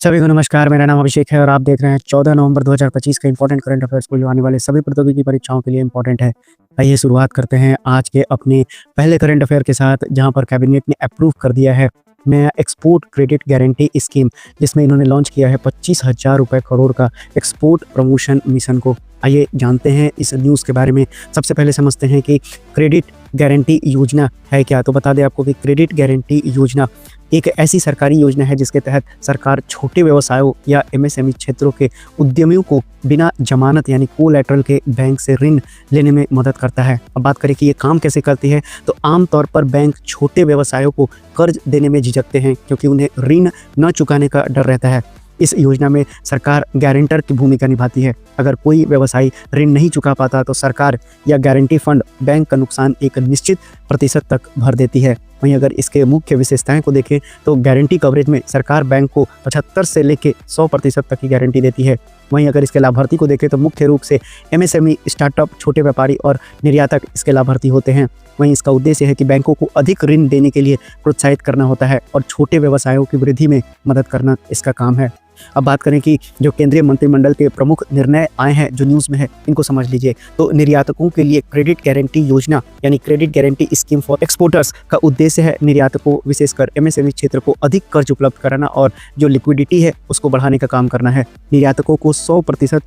सभी को नमस्कार, मेरा नाम अभिषेक है और आप देख रहे हैं 14 नवंबर 2025 का इंपॉर्टेंट करंट अफेयर्स को जो आने वाले सभी प्रौद्योगिकी परीक्षाओं के लिए इंपॉर्टेंट है। आइए शुरुआत करते हैं आज के अपने पहले करंट अफेयर के साथ, जहां पर कैबिनेट ने अप्रूव कर दिया है नया एक्सपोर्ट क्रेडिट गारंटी स्कीम, जिसमें इन्होंने लॉन्च किया है 25,000 रुपये करोड़ का एक्सपोर्ट प्रमोशन मिशन को। आइए जानते हैं इस न्यूज़ के बारे में। सबसे पहले समझते हैं कि क्रेडिट गारंटी योजना है क्या। तो बता दें आपको कि क्रेडिट गारंटी योजना एक ऐसी सरकारी योजना है जिसके तहत सरकार छोटे व्यवसायों या एमएसएमई क्षेत्रों के उद्यमियों को बिना जमानत यानी कोलैटरल के बैंक से ऋण लेने में मदद करता है। अब बात करें कि ये काम कैसे करती है, तो आमतौर पर बैंक छोटे व्यवसायों को कर्ज देने में झिझकते हैं क्योंकि उन्हें ऋण न चुकाने का डर रहता है। इस योजना में सरकार गारंटर की भूमिका निभाती है। अगर कोई व्यवसायी ऋण नहीं चुका पाता तो सरकार या गारंटी फंड बैंक का नुकसान एक निश्चित प्रतिशत तक भर देती है। वहीं अगर इसके मुख्य विशेषताएं को देखें तो गारंटी कवरेज में सरकार बैंक को 75 से लेकर 100% तक की गारंटी देती है। वहीं अगर इसके लाभार्थी को देखें तो मुख्य रूप से एमएसएमई, स्टार्टअप, छोटे व्यापारी और निर्यातक इसके लाभार्थी होते हैं। वहीं इसका उद्देश्य है कि बैंकों को अधिक ऋण देने के लिए प्रोत्साहित करना होता है और छोटे व्यवसायों की वृद्धि में मदद करना इसका काम है। अब बात करें कि जो केंद्रीय मंत्रिमंडल के प्रमुख निर्णय आए हैं जो न्यूज़ में है, इनको समझ लीजिए। तो निर्यातकों के लिए क्रेडिट गारंटी योजना यानी credit guarantee scheme for exporters का उद्देश्य है निर्यातकों, विशेषकर एमएसएमई क्षेत्र को अधिक कर्ज उपलब्ध कराना और जो लिक्विडिटी है उसको बढ़ाने का काम करना है। निर्यातकों को 100%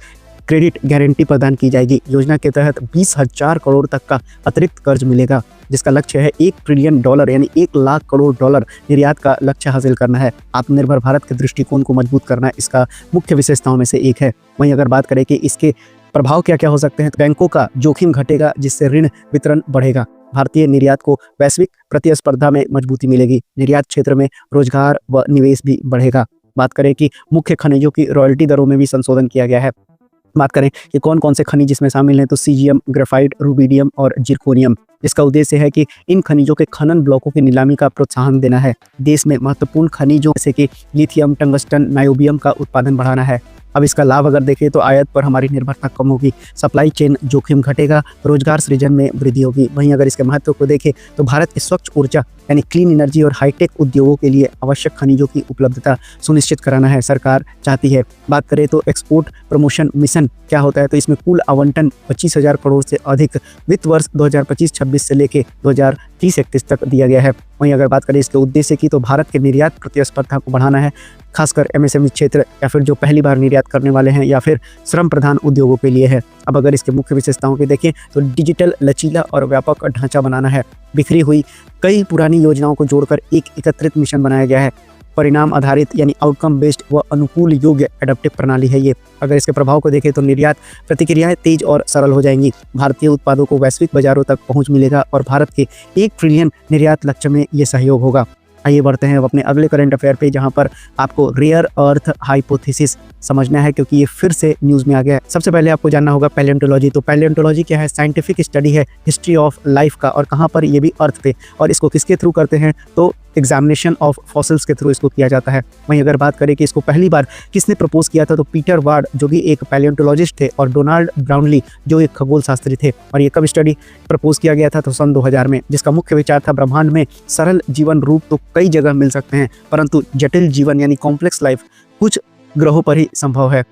क्रेडिट गारंटी प्रदान की जाएगी। योजना के तहत 20,000 करोड़ तक का अतिरिक्त कर्ज मिलेगा, जिसका लक्ष्य है $1 ट्रिलियन यानी 1 लाख करोड़ डॉलर निर्यात का लक्ष्य हासिल करना है। आत्मनिर्भर भारत के दृष्टिकोण को मजबूत करना इसका मुख्य विशेषताओं में से एक है। वहीं अगर बात करें कि इसके प्रभाव क्या क्या हो सकते हैं, तो बैंकों का जोखिम घटेगा जिससे ऋण वितरण बढ़ेगा। भारतीय निर्यात को वैश्विक प्रतिस्पर्धा में मजबूती मिलेगी। निर्यात क्षेत्र में रोजगार व निवेश भी बढ़ेगा। बात करें कि मुख्य खनिजों की रॉयल्टी दरों में भी संशोधन किया गया है। बात करें कि कौन कौन से खनिज इसमें शामिल हैं, तो सीजियम, ग्रेफाइट, रूबिडियम और जिरकोनियम। इसका उद्देश्य है कि इन खनिजों के खनन ब्लॉकों की नीलामी का प्रोत्साहन देना है। देश में महत्वपूर्ण खनिजों जैसे कि लिथियम, टंगस्टन, नायोबियम का उत्पादन बढ़ाना है। अब इसका लाभ अगर देखें तो आयात पर हमारी निर्भरता कम होगी, सप्लाई चेन जोखिम घटेगा, रोजगार सृजन में वृद्धि होगी। वहीं अगर इसके महत्व को देखें तो भारत की स्वच्छ ऊर्जा यानी क्लीन एनर्जी और हाईटेक उद्योगों के लिए आवश्यक खनिजों की उपलब्धता सुनिश्चित कराना है, सरकार चाहती है। बात करें तो एक्सपोर्ट प्रमोशन मिशन क्या होता है, तो इसमें कुल आवंटन 25,000 करोड़ से अधिक वित्त वर्ष 2025-26 से लेकर 2030-31 तक दिया गया है। वहीं अगर बात करें इसके उद्देश्य की, तो भारत के निर्यात प्रतिस्पर्धा को बढ़ाना है, खासकर एमएसएमई क्षेत्र या फिर जो पहली बार निर्यात करने वाले हैं या फिर श्रम प्रधान उद्योगों के लिए है। अब अगर इसके मुख्य विशेषताओं को देखें तो डिजिटल, लचीला और व्यापक ढांचा बनाना है। बिखरी हुई कई पुरानी योजनाओं को जोड़कर एक एकत्रित मिशन बनाया गया है। परिणाम आधारित यानी आउटकम बेस्ड व अनुकूल योग्य एडेप्टिव प्रणाली है ये। अगर इसके प्रभाव को देखें तो निर्यात प्रतिक्रियाएं तेज और सरल हो जाएंगी, भारतीय उत्पादों को वैश्विक बाजारों तक पहुंच मिलेगा और भारत के 1 ट्रिलियन निर्यात लक्ष्य में ये सहयोग होगा। आइए बढ़ते हैं अब अपने अगले करंट अफेयर पे, जहां पर आपको रेयर अर्थ हाइपोथेसिस समझना है क्योंकि ये फिर से न्यूज़ में आ गया है। सबसे पहले आपको जानना होगा पैलियोंटोलॉजी। तो पैलियोंटोलॉजी क्या है, साइंटिफिक स्टडी है हिस्ट्री ऑफ लाइफ का, और कहाँ पर, ये भी अर्थ पे। और इसको किसके थ्रू करते हैं, तो एग्जामिनेशन ऑफ फॉसिल्स के थ्रू इसको किया जाता है। वहीं अगर बात करें कि इसको पहली बार किसने प्रपोज किया था, तो पीटर वार्ड जो कि एक पैलियोंटोलॉजिस्ट थे और डोनाल्ड ब्राउनली जो एक खगोल शास्त्री थे। और ये कब स्टडी प्रपोज किया गया था, तो सन 2000 में, जिसका मुख्य विचार था ब्रह्मांड में सरल जीवन रूप तो कई जगह मिल सकते हैं, परंतु जटिल जीवन यानी कॉम्प्लेक्स लाइफ कुछ ग्रहों पर ही संभव है।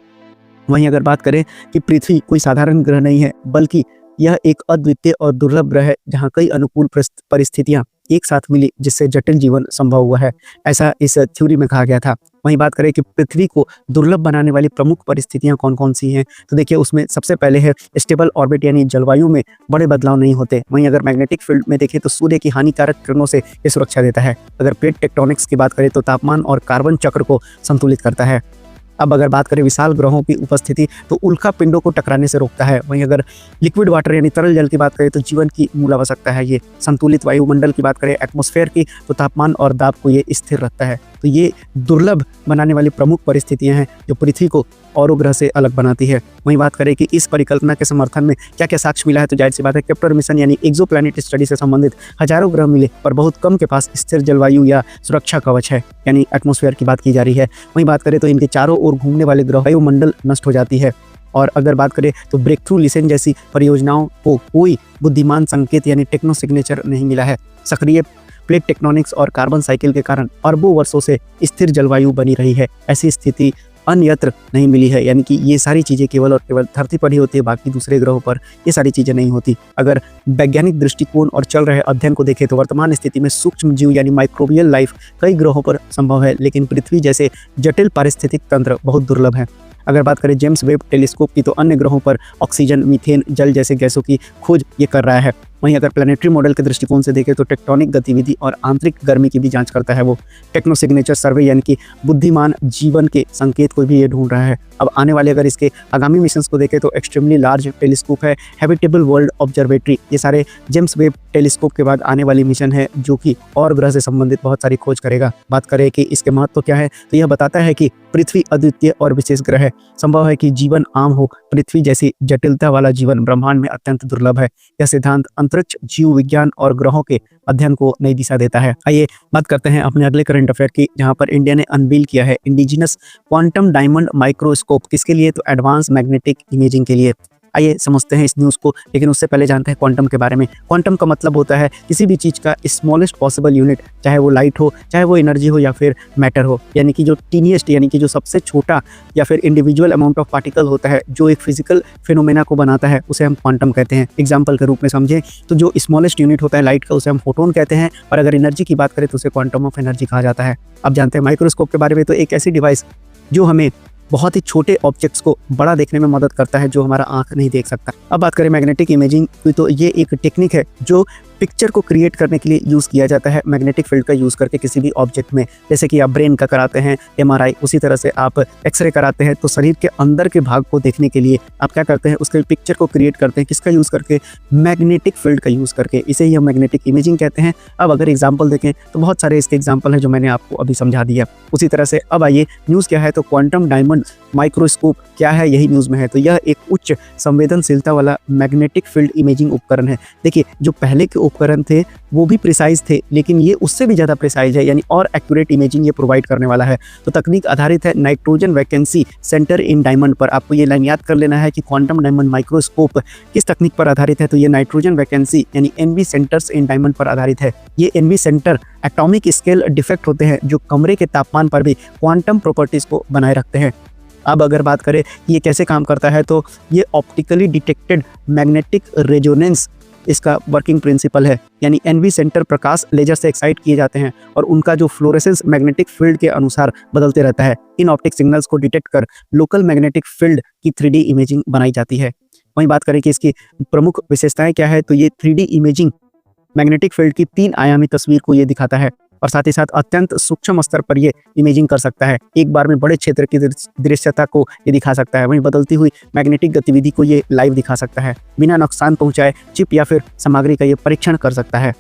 वहीं अगर बात करें कि पृथ्वी कोई साधारण ग्रह नहीं है, बल्कि यह एक अद्वितीय और दुर्लभ ग्रह है जहां कई अनुकूल परिस्थितियां एक साथ मिली जिससे जटिल जीवन संभव हुआ है, ऐसा इस थ्योरी में कहा गया था। वहीं बात करें कि पृथ्वी को दुर्लभ बनाने वाली प्रमुख परिस्थितियां कौन कौन सी हैं, तो देखिए उसमें सबसे पहले है स्टेबल ऑर्बिट यानी जलवायु में बड़े बदलाव नहीं होते। वहीं अगर मैग्नेटिक फील्ड में देखें तो सूर्य की हानिकारक किरणों से ये सुरक्षा देता है। अगर प्लेट टेक्टोनिक्स की बात करें तो तापमान और कार्बन चक्र को संतुलित करता है। अब अगर बात करें विशाल ग्रहों की उपस्थिति, तो उल्का पिंडों को टकराने से रोकता है। वहीं अगर लिक्विड वाटर यानी तरल जल की बात करें तो जीवन की मूल आवश्यकता है ये। संतुलित वायुमंडल की बात करें, एटमॉस्फेयर की, तो तापमान और दाब को ये स्थिर रखता है। तो ये दुर्लभ बनाने वाली प्रमुख परिस्थितियां हैं जो पृथ्वी को औरों ग्रह से अलग बनाती है। वहीं बात करें कि इस परिकल्पना के समर्थन में क्या क्या साक्ष्य मिला है, तो जाहिर सी बात है केप्लर मिशन यानी एक्सोप्लैनेट स्टडी से संबंधित हजारों ग्रह मिले, पर बहुत कम के पास स्थिर जलवायु या सुरक्षा कवच है, यानी एटमॉस्फेयर की बात की जा रही है। वहीं बात करें तो इनके चारों ओर घूमने वाले ग्रह वायुमंडल नष्ट हो जाती है। और अगर बात करें तो ब्रेक थ्रू लिसन जैसी परियोजनाओं को कोई बुद्धिमान संकेत यानी टेक्नो सिग्नेचर नहीं मिला है। सक्रिय प्लेट टेक्टोनिक्स और कार्बन साइकिल के कारण अरबों वर्षों से स्थिर जलवायु बनी रही है। ऐसी स्थिति अन्यत्र नहीं मिली है, यानी कि ये सारी चीज़ें केवल और केवल धरती पर ही होती है, बाकी दूसरे ग्रहों पर ये सारी चीज़ें नहीं होती। अगर वैज्ञानिक दृष्टिकोण और चल रहे अध्ययन को देखें तो वर्तमान स्थिति में सूक्ष्म जीव यानी माइक्रोबियल लाइफ कई ग्रहों पर संभव है, लेकिन पृथ्वी जैसे जटिल पारिस्थितिक तंत्र बहुत दुर्लभ है। अगर बात करें जेम्स वेब टेलीस्कोप की तो अन्य ग्रहों पर ऑक्सीजन, मीथेन, जल जैसे गैसों की खोज ये कर रहा है। वहीं अगर प्लानिटरी मॉडल के दृष्टिकोण से देखें तो टेक्टोनिक गतिविधि और आंतरिक गर्मी की भी जांच करता है वो। टेक्नो सिग्नेचर सर्वे यानी कि बुद्धिमान जीवन के संकेत को भी ये ढूंढ रहा है। अब आने वाले अगर इसके आगामी मिशंस को देखें तो एक्सट्रीमली लार्ज टेलीस्कोप है, हैबिटेबल वर्ल्ड ऑब्जर्वेटरी, ये सारे जेम्स वेब टेलीस्कोप के बाद आने वाली मिशन है जो कि और ग्रह से संबंधित बहुत सारी खोज करेगा। बात करें कि इसके महत्व क्या है तो यह बताता है कि पृथ्वी अद्वितीय और विशेष ग्रह है। संभव है कि जीवन आम हो, पृथ्वी जैसी जटिलता वाला जीवन ब्रह्मांड में अत्यंत दुर्लभ है। यह सिद्धांत अंतरिक्ष, जीव विज्ञान और ग्रहों के अध्ययन को नई दिशा देता है। आइए बात करते हैं अपने अगले करंट अफेयर की, जहां पर इंडिया ने अनवील किया है इंडिजिनस क्वांटम डायमंड माइक्रोस्कोप। किसके लिए? तो एडवांस मैग्नेटिक इमेजिंग के लिए। आइए समझते हैं इस न्यूज़ को, लेकिन उससे पहले जानते हैं क्वांटम के बारे में। क्वांटम का मतलब होता है किसी भी चीज़ का स्मॉलेस्ट पॉसिबल यूनिट, चाहे वो लाइट हो, चाहे वो एनर्जी हो या फिर मैटर हो, यानी कि जो टीनिएस्ट यानी कि जो सबसे छोटा या फिर इंडिविजुअल अमाउंट ऑफ पार्टिकल होता है जो एक फिजिकल फिनोमेना को बनाता है, उसे हम क्वांटम कहते हैं। एग्जाम्पल के रूप में समझें तो जो स्मॉलेस्ट यूनिट होता है लाइट का, उसे हम फोटोन कहते हैं, और अगर एनर्जी की बात करें तो उसे क्वांटम ऑफ एनर्जी कहा जाता है। अब जानते हैं माइक्रोस्कोप के बारे में। तो एक ऐसी डिवाइस जो हमें बहुत ही छोटे ऑब्जेक्ट्स को बड़ा देखने में मदद करता है जो हमारा आंख नहीं देख सकता। अब बात करें मैग्नेटिक इमेजिंग की तो ये एक टेक्निक है जो पिक्चर को क्रिएट करने के लिए यूज़ किया जाता है मैग्नेटिक फील्ड का यूज़ करके किसी भी ऑब्जेक्ट में। जैसे कि आप ब्रेन का कराते हैं MRI, उसी तरह से आप एक्सरे कराते हैं, तो शरीर के अंदर के भाग को देखने के लिए आप क्या करते हैं, उसके पिक्चर को क्रिएट करते हैं। किसका यूज़ करके? मैग्नेटिक फील्ड का यूज़ करके। इसे ही हम मैग्नेटिक इमेजिंग कहते हैं। अब अगर एग्जाम्पल देखें तो बहुत सारे इसके एग्जाम्पल हैं जो मैंने आपको अभी समझा दिया। उसी तरह से अब आइए न्यूज़ क्या है, तो क्वांटम डायमंड माइक्रोस्कोप क्या है, यही न्यूज़ में है। तो यह एक उच्च संवेदनशीलता वाला मैग्नेटिक फील्ड इमेजिंग उपकरण है। देखिए जो पहले के उपकरण थे वो भी प्रिसाइज थे, लेकिन ये उससे भी ज़्यादा प्रिसाइज है, यानी और एक्यूरेट इमेजिंग ये प्रोवाइड करने वाला है। तो तकनीक आधारित है nitrogen vacancy centre in diamond पर। आपको ये लाइन याद कर लेना है कि क्वांटम डायमंड माइक्रोस्कोप किस तक्नीक पर आधारित है, तो ये नाइट्रोजन वैकेंसी यानी NV सेंटर्स इन डायमंड पर आधारित है। ये NV centre atomic scale defect होते हैं जो कमरे के तापमान पर भी क्वांटम प्रॉपर्टीज़ को बनाए रखते हैं। अब अगर बात करें ये कैसे काम करता है, तो ये ऑप्टिकली डिटेक्टेड मैग्नेटिक रेजोनेंस इसका वर्किंग प्रिंसिपल है, यानी NV सेंटर प्रकाश लेजर से एक्साइट किए जाते हैं और उनका जो फ्लोरेसेंस मैग्नेटिक फील्ड के अनुसार बदलते रहता है। इन ऑप्टिक सिग्नल्स को डिटेक्ट कर लोकल मैग्नेटिक फील्ड की 3D इमेजिंग बनाई जाती है। वहीं बात करें कि इसकी प्रमुख विशेषताएं क्या है, तो ये 3D इमेजिंग मैग्नेटिक फील्ड की 3 आयामी तस्वीर को ये दिखाता है और साथ ही साथ अत्यंत सूक्ष्म स्तर पर ये इमेजिंग कर सकता है। एक बार में बड़े क्षेत्र की दृश्यता को ये दिखा सकता है। वहीं बदलती हुई मैग्नेटिक गतिविधि को ये लाइव दिखा सकता है। बिना नुकसान पहुंचाए चिप या फिर सामग्री का ये परीक्षण कर सकता है।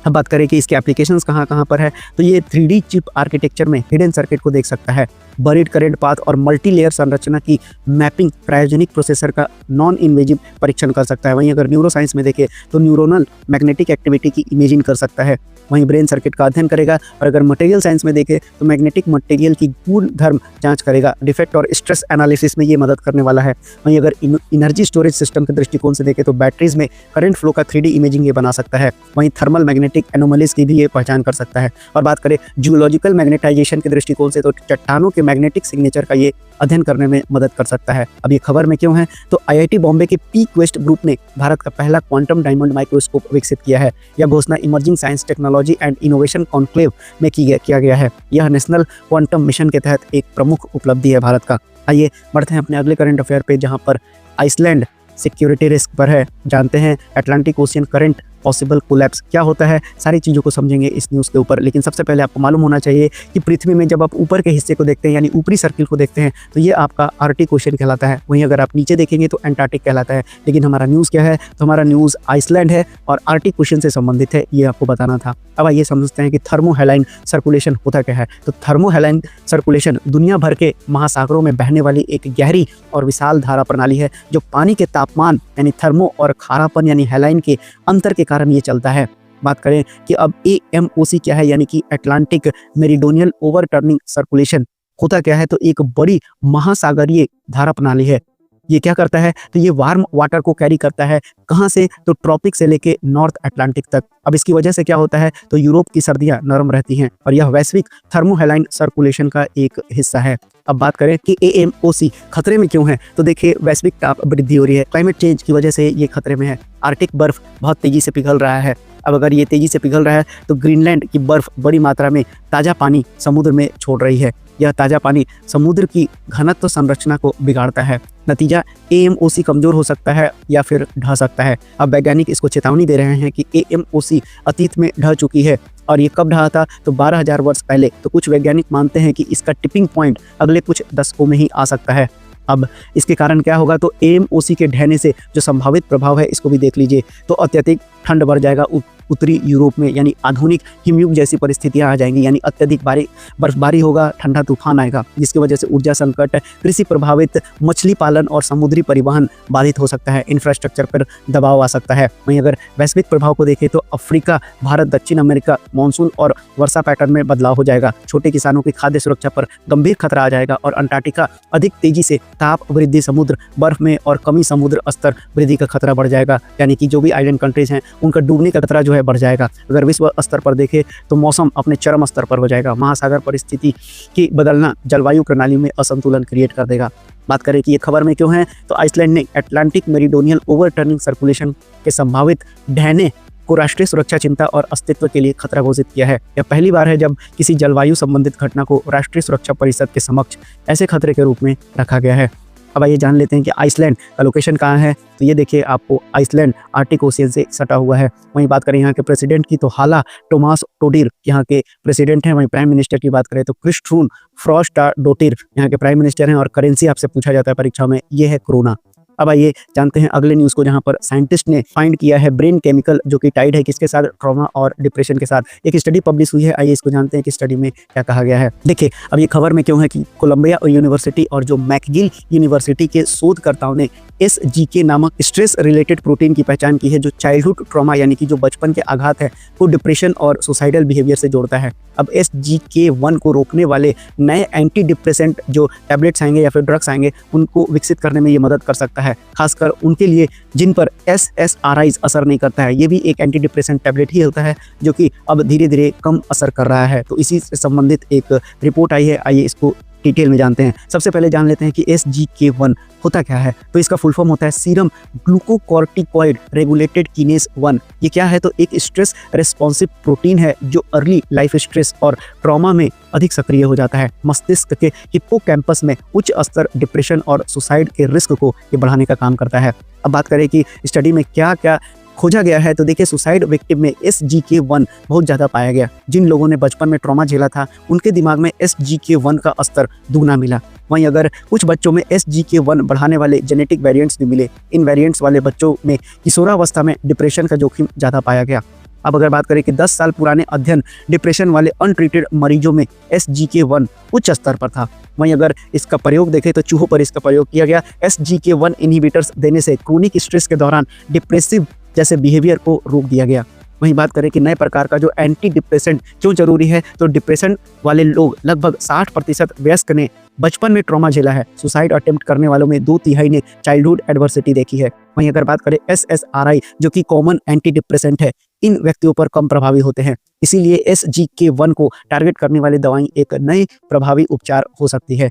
अब बात करें कि इसके एप्लीकेशंस कहाँ पर है, तो ये 3D चिप आर्किटेक्चर में हिडन सर्किट को देख सकता है, बरीड करेंट पाथ और मल्टी लेयर संरचना की मैपिंग, क्रायोजेनिक प्रोसेसर का नॉन इन्वेजिव परीक्षण कर सकता है। वहीं अगर न्यूरोसाइंस में देखें तो न्यूरोनल मैग्नेटिक एक्टिविटी की इमेजिंग कर सकता है। वहीं ब्रेन सर्किट का अध्ययन करेगा। और अगर मटेरियल साइंस में देखें तो मैग्नेटिक मटेरियल की गुण धर्म जांच करेगा। डिफेक्ट और स्ट्रेस एनालिसिस में ये मदद करने वाला है। वहीं अगर एनर्जी स्टोरेज सिस्टम के दृष्टिकोण से देखें तो बैटरीज में करंट फ्लो का 3D इमेजिंग ये बना सकता है। वहीं थर्मल मैग्नेटिक एनोमलीज की भी ये पहचान कर सकता है। और बात करें जियोलॉजिकल मैग्नेटाइजेशन के दृष्टिकोण से तो चट्टानों के मैग्नेटिक सिग्नेचर का ये अध्ययन करने में मदद कर सकता है। अब ये खबर में क्यों है, तो IIT बॉम्बे के पीक्वेस्ट ग्रुप ने भारत का पहला क्वांटम डायमंड माइक्रोस्कोप विकसित किया है। यह घोषणा emerging science, technology and innovation conclave में किया गया है। यह नेशनल क्वांटम मिशन के तहत एक प्रमुख उपलब्धि है भारत का। आइए बढ़ते हैं अपने अगले करंट अफेयर पे, जहां पर आइसलैंड सिक्योरिटी रिस्क पर है। जानते हैं Atlantic ocean current possible collapse क्या होता है, सारी चीज़ों को समझेंगे इस न्यूज़ के ऊपर। लेकिन सबसे पहले आपको मालूम होना चाहिए कि पृथ्वी में जब आप ऊपर के हिस्से को देखते हैं यानी ऊपरी सर्किल को देखते हैं तो ये आपका आर्कटिक ओशन कहलाता है। वहीं अगर आप नीचे देखेंगे तो एंटार्क्टिक कहलाता है। लेकिन हमारा न्यूज़ क्या है, तो हमारा न्यूज़ आइसलैंड है और आर्कटिक ओशन से संबंधित है, ये आपको बताना था। अब आइए समझते हैं कि थर्मोहेलाइन सर्कुलेशन होता क्या है। तो थर्मोहेलाइन सर्कुलेशन दुनिया भर के महासागरों में बहने वाली एक गहरी और विशाल धारा प्रणाली है जो पानी के तापमान यानी थर्मो और खारापन यानी हेलाइन के अंतर के कारण ये चलता है। बात करें कि अब AMOC क्या है, यानी कि अटलांटिक मेरीडोनियल ओवरटर्निंग सर्कुलेशन होता क्या है, तो एक बड़ी महासागरीय धारा प्रणाली है। ये क्या करता है, तो ये वार्म वाटर को कैरी करता है कहाँ से, तो ट्रॉपिक से लेके नॉर्थ अटलांटिक तक। अब इसकी वजह से क्या होता है, तो यूरोप की सर्दियां नरम रहती हैं और यह वैश्विक थर्मोहेलाइन सर्कुलेशन का एक हिस्सा है। अब बात करें कि AMOC खतरे में क्यों है, तो देखिए वैश्विक ताप वृद्धि हो रही है, क्लाइमेट चेंज की वजह से ये खतरे में है। आर्कटिक बर्फ बहुत तेजी से पिघल रहा है। अब अगर ये तेजी से पिघल रहा है तो ग्रीनलैंड की बर्फ बड़ी मात्रा में ताज़ा पानी समुद्र में छोड़ रही है। यह ताज़ा पानी समुद्र की घनत्व संरचना को बिगाड़ता है। नतीजा AMOC कमज़ोर हो सकता है या फिर ढह सकता है। अब वैज्ञानिक इसको चेतावनी दे रहे हैं कि AMOC अतीत में ढह चुकी है और ये कब ढहा था, तो 12,000 वर्ष पहले। तो कुछ वैज्ञानिक मानते हैं कि इसका टिपिंग पॉइंट अगले कुछ दशकों में ही आ सकता है। अब इसके कारण क्या होगा, तो AMOC के ढहने से जो संभावित प्रभाव है इसको भी देख लीजिए। तो अत्यधिक ठंड बढ़ जाएगा उत्तरी यूरोप में, यानी आधुनिक हिमयुग जैसी परिस्थितियां आ जाएंगी, यानी अत्यधिक बर्फबारी होगा, ठंडा तूफान आएगा, जिसकी वजह से ऊर्जा संकट, कृषि प्रभावित, मछली पालन और समुद्री परिवहन बाधित हो सकता है, इंफ्रास्ट्रक्चर पर दबाव आ सकता है। वहीं अगर वैश्विक प्रभाव को देखें तो अफ्रीका, भारत, दक्षिण अमेरिका मानसून और वर्षा पैटर्न में बदलाव हो जाएगा, छोटे किसानों की खाद्य सुरक्षा पर गंभीर खतरा आ जाएगा और अंटार्कटिका अधिक तेजी से ताप वृद्धि, समुद्र बर्फ में और कमी समुद्र स्तर वृद्धि का खतरा बढ़ जाएगा, यानी कि जो भी आइलैंड कंट्रीज हैं उनका डूबने का खतरा जो है बढ़ जाएगा। अगर विश्व स्तर पर देखें तो मौसम अपने चरम स्तर पर हो जाएगा, महासागर परिस्थिति की बदलना जलवायु प्रणाली में असंतुलन क्रिएट कर देगा। बात करें कि ये खबर में क्यों है, तो आइसलैंड ने अटलांटिक मेरीडोनियल ओवरटर्निंग सर्कुलेशन के संभावित ढहने को राष्ट्रीय सुरक्षा चिंता और अस्तित्व के लिए खतरा घोषित किया है। यह पहली बार है जब किसी जलवायु संबंधित घटना को राष्ट्रीय सुरक्षा परिषद के समक्ष ऐसे खतरे के रूप में रखा गया है। अब आइए जान लेते हैं कि आइसलैंड का लोकेशन कहाँ है। तो ये देखिए आपको आइसलैंड आर्कटिक ओशियन से सटा हुआ है। वहीं बात करें यहाँ के प्रेसिडेंट की तो हाला टोमास टोडिर यहाँ के प्रेसिडेंट हैं। वहीं प्राइम मिनिस्टर की बात करें तो क्रिस्टून फ्रॉस्टाडोटिर यहाँ के प्राइम मिनिस्टर हैं और करेंसी आपसे पूछा जाता है परीक्षा में, ये है क्रोना। अब आइए जानते हैं अगले न्यूज़ को, जहां पर साइंटिस्ट ने फाइंड किया है ब्रेन केमिकल जो कि टाइड है किसके साथ, ट्रॉमा और डिप्रेशन के साथ। एक स्टडी पब्लिश हुई है, आइए इसको जानते हैं कि स्टडी में क्या कहा गया है। देखिए अब ये खबर में क्यों है कि कोलंबिया यूनिवर्सिटी और जो मैकगिल यूनिवर्सिटी के शोधकर्ताओं ने SGK नामक स्ट्रेस रिलेटेड प्रोटीन की पहचान की है, जो चाइल्डहुड ट्रॉमा यानी कि जो बचपन के आघात है वो डिप्रेशन और सुसाइडल बिहेवियर से जोड़ता है। अब SGK1 को रोकने वाले नए एंटी डिप्रेसेंट जो टैबलेट्स आएंगे या फिर ड्रग्स आएंगे उनको विकसित करने में ये मदद कर सकता है, खासकर उनके लिए जिन पर SSRIs असर नहीं करता है। ये भी एक एंटी डिप्रेसेंट टैबलेट ही होता है जो कि अब धीरे धीरे कम असर कर रहा है। तो इसी से संबंधित एक रिपोर्ट आई है, आइए इसको डिटेल में जानते हैं। सबसे पहले जान लेते हैं कि SGK1 होता क्या है। तो इसका फुल फॉर्म होता है सीरम ग्लूकोकॉर्टिकॉइड रेगुलेटेड कीनेस 1। ये क्या है, तो एक स्ट्रेस रेस्पॉन्सिव प्रोटीन है जो अर्ली लाइफ स्ट्रेस और ट्रॉमा में अधिक सक्रिय हो जाता है। मस्तिष्क के हिप्पोकैम्पस में उच्च स्तर डिप्रेशन और सुसाइड के रिस्क को ये बढ़ाने का काम करता है। अब बात करें कि स्टडी में क्या क्या खोजा गया है, तो देखिए सुसाइड विक्टिम में SGK1 बहुत ज़्यादा पाया गया। जिन लोगों ने बचपन में ट्रॉमा झेला था उनके दिमाग में SGK1 का स्तर दुगना मिला। वहीं अगर कुछ बच्चों में SGK1 बढ़ाने वाले जेनेटिक वेरिएंट्स भी मिले, इन वेरिएंट्स वाले बच्चों में किशोरावस्था में डिप्रेशन का जोखिम ज़्यादा पाया गया। अब अगर बात करें कि 10 साल पुराने अध्ययन डिप्रेशन वाले अनट्रीटेड मरीजों में SGK1 उच्च स्तर पर था। वहीं अगर इसका प्रयोग देखें तो चूहों पर इसका प्रयोग किया गया। SGK1 इनहिबिटर्स देने से क्रोनिक स्ट्रेस के दौरान डिप्रेसिव जैसे बिहेवियर को रोक दिया गया। वहीं बात करें कि नए प्रकार का जो एंटी डिप्रेसेंट क्यों जरूरी है, तो डिप्रेशन वाले लोग लगभग 60% वयस्क ने बचपन में ट्रॉमा झेला है। सुसाइड अटेम्प्ट करने वालों में 2/3 ने चाइल्डहुड एडवर्सिटी देखी है। वहीं अगर बात करें SSRI जो कि कॉमन एंटी डिप्रेसेंट है, इन व्यक्तियों पर कम प्रभावी होते हैं। इसीलिए SGK1 को टारगेट करने वाली दवाएं एक नई प्रभावी उपचार हो सकती है।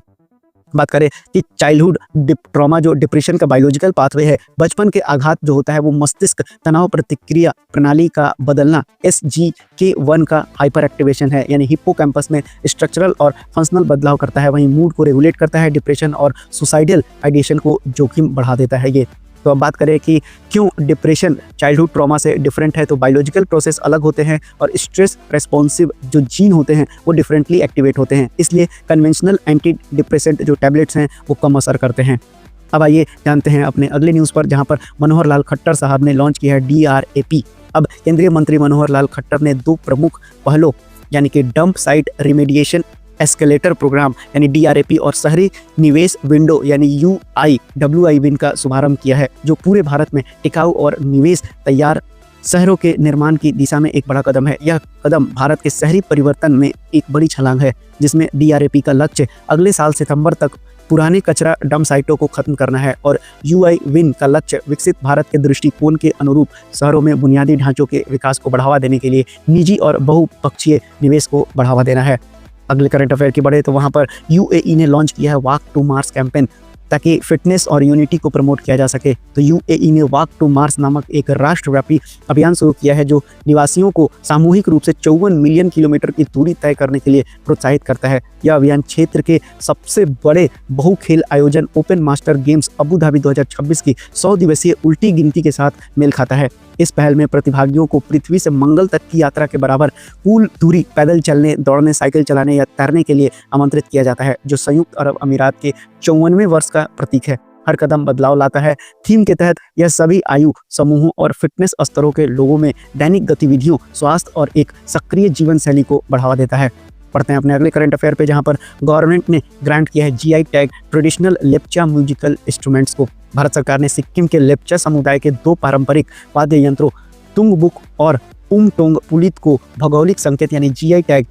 बात करें कि चाइल्डहुड ट्रॉमा जो डिप्रेशन का बायोलॉजिकल पाथवे है, बचपन के आघात जो होता है वो मस्तिष्क तनाव प्रतिक्रिया प्रणाली का बदलना SGK1 का हाइपर एक्टिवेशन है, यानी हिप्पोकैम्पस में स्ट्रक्चरल और फंक्शनल बदलाव करता है। वहीं मूड को रेगुलेट करता है, डिप्रेशन और सुसाइडल आइडिएशन को जोखिम बढ़ा देता है ये। तो अब बात करें कि क्यों डिप्रेशन चाइल्डहुड ट्रॉमा से डिफरेंट है, तो बायोलॉजिकल प्रोसेस अलग होते हैं और स्ट्रेस रेस्पॉन्सिव जो जीन होते हैं वो डिफरेंटली एक्टिवेट होते हैं। इसलिए कन्वेंशनल एंटी डिप्रेसेंट जो टैबलेट्स हैं वो कम असर करते हैं। अब आइए जानते हैं अपने अगले न्यूज़ पर, जहां पर मनोहर लाल खट्टर साहब ने लॉन्च किया है DRAP। अब केंद्रीय मंत्री मनोहर लाल खट्टर ने 2 प्रमुख पहलों यानी कि dump site remediation escalator program यानी DRAP और शहरी निवेश विंडो यानी UIWI विन का शुभारंभ किया है, जो पूरे भारत में टिकाऊ और निवेश तैयार शहरों के निर्माण की दिशा में एक बड़ा कदम है। यह कदम भारत के शहरी परिवर्तन में एक बड़ी छलांग है, जिसमें DRAP का लक्ष्य अगले साल सितंबर तक पुराने कचरा डंप साइटों को खत्म करना है और UI विन का लक्ष्य विकसित भारत के दृष्टिकोण के अनुरूप शहरों में बुनियादी ढांचों के विकास को बढ़ावा देने के लिए निजी और बहुपक्षीय निवेश को बढ़ावा देना है। अगले करंट अफेयर की बढ़े तो वहाँ पर UAE ने लॉन्च किया है वॉक टू मार्स कैंपेन ताकि फिटनेस और यूनिटी को प्रमोट किया जा सके। तो UAE ने वॉक टू मार्स नामक एक राष्ट्रव्यापी अभियान शुरू किया है जो निवासियों को सामूहिक रूप से 54 मिलियन किलोमीटर की दूरी तय करने के लिए प्रोत्साहित करता है। यह अभियान क्षेत्र के सबसे बड़े बहुखेल आयोजन open master games Abu Dhabi 2026 की 100 दिवसीय उल्टी गिनती के साथ मेल खाता है। इस पहल में प्रतिभागियों को पृथ्वी से मंगल तक की यात्रा के बराबर कुल दूरी पैदल चलने, दौड़ने, साइकिल चलाने या तैरने के लिए आमंत्रित किया जाता है, जो संयुक्त अरब अमीरात के 54वें वर्ष का प्रतीक है। हर कदम बदलाव लाता है। थीम के तहत यह सभी आयु समूहों और फिटनेस स्तरों के लोगों में दैनिक गतिविधियों, स्वास्थ्य और एक सक्रिय जीवन शैली को बढ़ावा देता है। पढ़ते हैं अपने अगले करंट अफेयर पे, जहां पर गवर्नमेंट ने ग्रांट किया है GI tag traditional Lepcha musical instruments को। भारत सरकार ने सिक्किम के लेप्चा समुदाय के 2 पारंपरिक वाद्य यंत्रों तुंगबुक और उमटोंग पुलित को भौगोलिक संकेत यानी GI टैग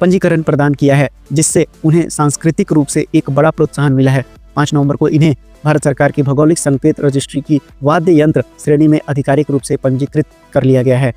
पंजीकरण प्रदान किया है, जिससे उन्हें सांस्कृतिक रूप से एक बड़ा प्रोत्साहन मिला है। 5 नवंबर को इन्हें भारत सरकार की भौगोलिक संकेत रजिस्ट्री की वाद्य यंत्र श्रेणी में आधिकारिक रूप से पंजीकृत कर लिया गया है।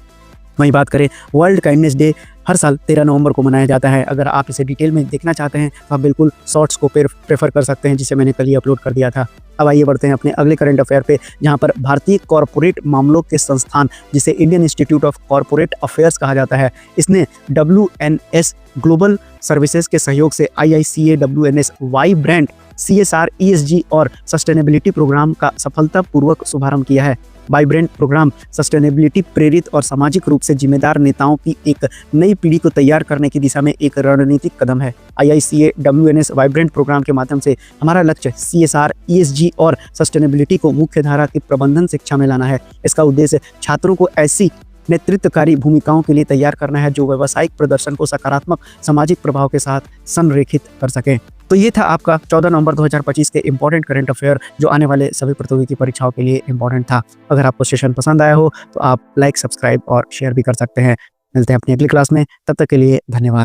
वहीं बात करें वर्ल्ड काइंडनेस डे हर साल 13 नवंबर को मनाया जाता है। अगर आप इसे डिटेल में देखना चाहते हैं तो आप बिल्कुल शॉर्ट्स को प्रेफर कर सकते हैं, जिसे मैंने कल ही अपलोड कर दिया था। अब आइए बढ़ते हैं अपने अगले करंट अफेयर पे, जहां पर भारतीय कॉरपोरेट मामलों के संस्थान, जिसे Indian institute of corporate affairs कहा जाता है, इसने WNS ग्लोबल सर्विसेज के सहयोग से IICA WNS vibrant CSR ESG और सस्टेनेबिलिटी प्रोग्राम का सफलतापूर्वक शुभारंभ किया है। वाइब्रेंट प्रोग्राम सस्टेनेबिलिटी प्रेरित और सामाजिक रूप से जिम्मेदार नेताओं की एक नई पीढ़ी को तैयार करने की दिशा में एक रणनीतिक कदम है। IICA WNS वाइब्रेंट प्रोग्राम के माध्यम से हमारा लक्ष्य CSR ESG और सस्टेनेबिलिटी को मुख्य धारा की प्रबंधन शिक्षा में लाना है। इसका उद्देश्य छात्रों को ऐसी नेतृत्वकारी भूमिकाओं के लिए तैयार करना है जो व्यावसायिक प्रदर्शन को सकारात्मक सामाजिक प्रभाव के साथ संरेखित कर सकें। तो ये था आपका 14 नवंबर 2025 के इंपॉर्टेंट करंट अफेयर, जो आने वाले सभी प्रतियोगिकी परीक्षाओं के लिए इंपॉर्टेंट था। अगर आपको सेशन पसंद आया हो तो आप लाइक, सब्सक्राइब और शेयर भी कर सकते हैं। मिलते हैं अपनी अगली क्लास में, तब तक के लिए धन्यवाद।